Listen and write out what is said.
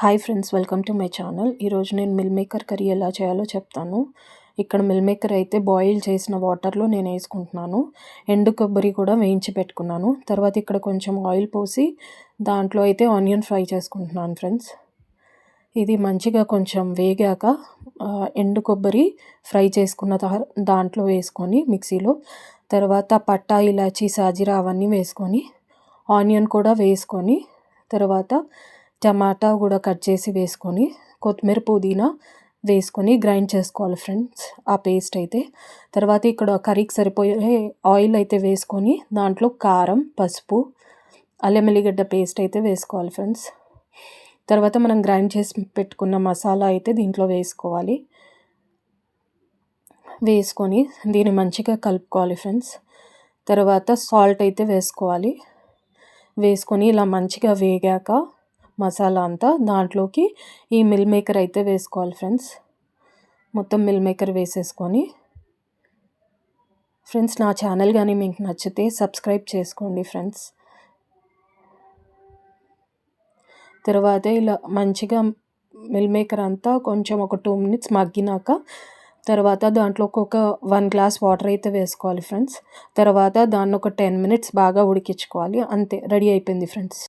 Hi friends, welcome to my channel. ఈరోజు నేను meal maker curry ఎలా చేయాలో చెప్తాను. ఇక్కడ మిల్ మేకర్ అయితే బాయిల్ చేసిన వాటర్లో నేను వేసుకుంటున్నాను. ఎండు కొబ్బరి కూడా వేయించి పెట్టుకున్నాను. తర్వాత ఇక్కడ కొంచెం ఆయిల్ పోసి దాంట్లో అయితే ఆనియన్ ఫ్రై చేసుకుంటున్నాను ఫ్రెండ్స్. ఇది మంచిగా కొంచెం వేగాక ఎండు కొబ్బరి ఫ్రై చేసుకున్న దాంట్లో వేసుకొని మిక్సీలో, తర్వాత పట్టా, ఇలాచీ, సాజీరా అవన్నీ వేసుకొని, ఆనియన్ కూడా వేసుకొని, తర్వాత టమాటా కూడా కట్ చేసి వేసుకొని, కొత్తిమీర, పుదీనా వేసుకొని గ్రైండ్ చేసుకోవాలి ఫ్రెండ్స్ ఆ పేస్ట్ అయితే. తర్వాత ఇక్కడ కర్రీకి సరిపోయే ఆయిల్ అయితే వేసుకొని దాంట్లో కారం, పసుపు, అల్లం ఎల్లిగడ్డ పేస్ట్ అయితే వేసుకోవాలి ఫ్రెండ్స్. తర్వాత మనం గ్రైండ్ చేసి పెట్టుకున్న మసాలా అయితే దీంట్లో వేసుకోవాలి. వేసుకొని దీన్ని మంచిగా కలుపుకోవాలి ఫ్రెండ్స్. తర్వాత సాల్ట్ అయితే వేసుకోవాలి. వేసుకొని ఇలా మంచిగా వేగాక మసాలా అంతా దాంట్లోకి ఈ మిల్ మేకర్ అయితే వేసుకోవాలి ఫ్రెండ్స్. మొత్తం మిల్ మేకర్ వేసేసుకొని ఫ్రెండ్స్, నా ఛానల్ కానీ మీకు నచ్చితే సబ్స్క్రైబ్ చేసుకోండి ఫ్రెండ్స్. తర్వాత ఇలా మంచిగా మిల్ మేకర్ అంతా కొంచెం ఒక 2 minutes మగ్గినాక తర్వాత దాంట్లోకి ఒక 1 glass వాటర్ అయితే వేసుకోవాలి ఫ్రెండ్స్. తర్వాత దాన్ని ఒక 10 minutes బాగా ఉడికించుకోవాలి. అంతే, రెడీ అయిపోయింది ఫ్రెండ్స్.